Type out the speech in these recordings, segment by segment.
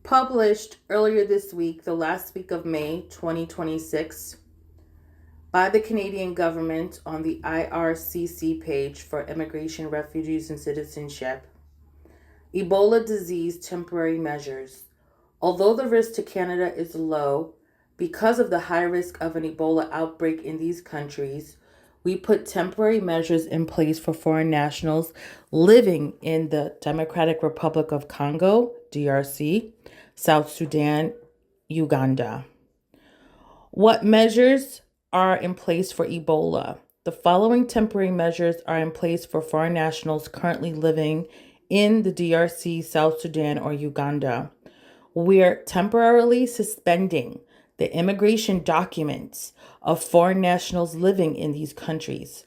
Published earlier this week, the last week of May 2026, by the Canadian government on the IRCC page for Immigration, Refugees, and Citizenship. Ebola disease temporary measures. Although the risk to Canada is low, because of the high risk of an Ebola outbreak in these countries, we put temporary measures in place for foreign nationals living in the Democratic Republic of Congo, DRC, South Sudan, Uganda. What measures are in place for Ebola? The following temporary measures are in place for foreign nationals currently living in the DRC, South Sudan, or Uganda. We are temporarily suspending the immigration documents of foreign nationals living in these countries.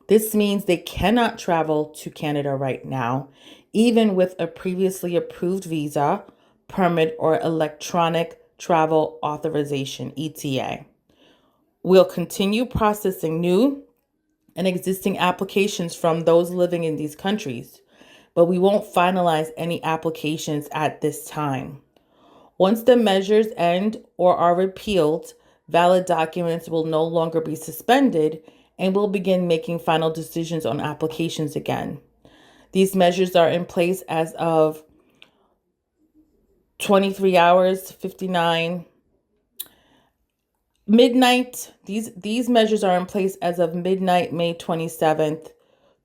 This means they cannot travel to Canada right now, even with a previously approved visa, permit, or electronic travel authorization, ETA. We'll continue processing new and existing applications from those living in these countries, but we won't finalize any applications at this time. Once the measures end or are repealed, valid documents will no longer be suspended and we'll begin making final decisions on applications again. These measures are in place as of 23 hours, 59 midnight. These measures are in place as of midnight, May 27th,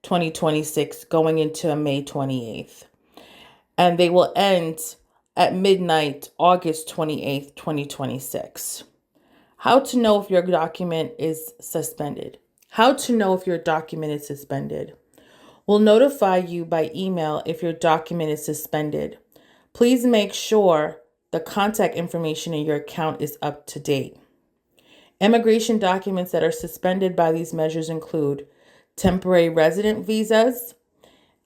2026, going into May 28th. And they will end at midnight, August 28th, 2026. How to know if your document is suspended. How to know if your document is suspended. We'll notify you by email if your document is suspended. Please make sure the contact information in your account is up to date. Immigration documents that are suspended by these measures include temporary resident visas,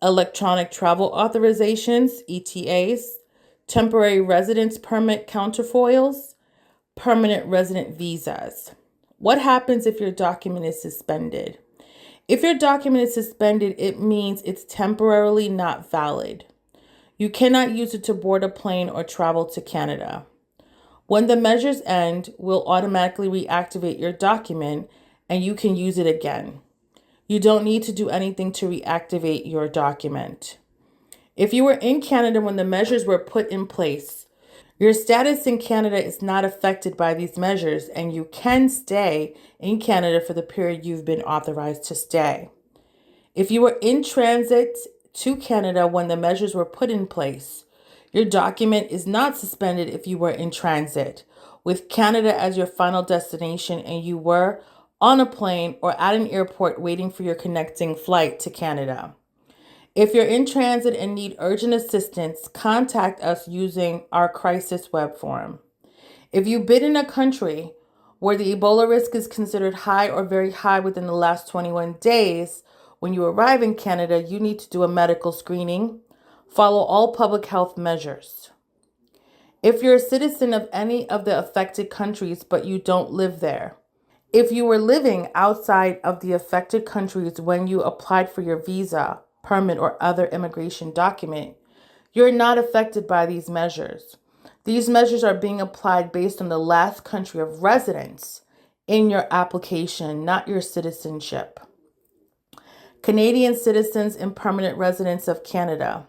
electronic travel authorizations, ETAs, temporary residence permit counterfoils, permanent resident visas. What happens if your document is suspended? If your document is suspended, it means it's temporarily not valid. You cannot use it to board a plane or travel to Canada. When the measures end, we'll automatically reactivate your document and you can use it again. You don't need to do anything to reactivate your document. If you were in Canada when the measures were put in place, your status in Canada is not affected by these measures and you can stay in Canada for the period you've been authorized to stay. If you were in transit to Canada when the measures were put in place, your document is not suspended if you were in transit with Canada as your final destination and you were on a plane or at an airport waiting for your connecting flight to Canada. If you're in transit and need urgent assistance, contact us using our crisis web form. If you've been in a country where the Ebola risk is considered high or very high within the last 21 days, when you arrive in Canada, you need to do a medical screening, follow all public health measures. If you're a citizen of any of the affected countries but you don't live there, if you were living outside of the affected countries when you applied for your visa, permit, or other immigration document, you're not affected by these measures. These measures are being applied based on the last country of residence in your application, not your citizenship. Canadian citizens and permanent residents of Canada.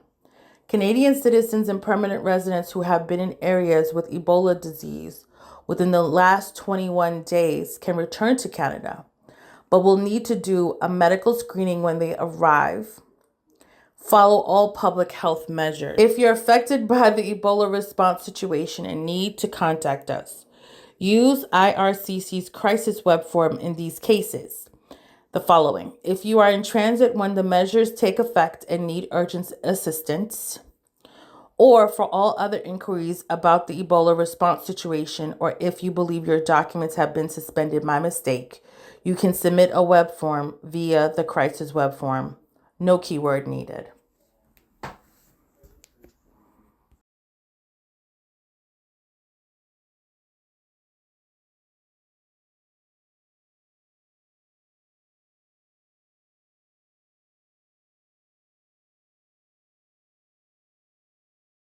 Canadian citizens and permanent residents who have been in areas with Ebola disease within the last 21 days can return to Canada, but will need to do a medical screening when they arrive. Follow all public health measures. If you're affected by the Ebola response situation and need to contact us, use IRCC's crisis web form in these cases. The following: if you are in transit when the measures take effect and need urgent assistance, or for all other inquiries about the Ebola response situation, or if you believe your documents have been suspended by mistake, you can submit a web form via the crisis web form. No keyword needed.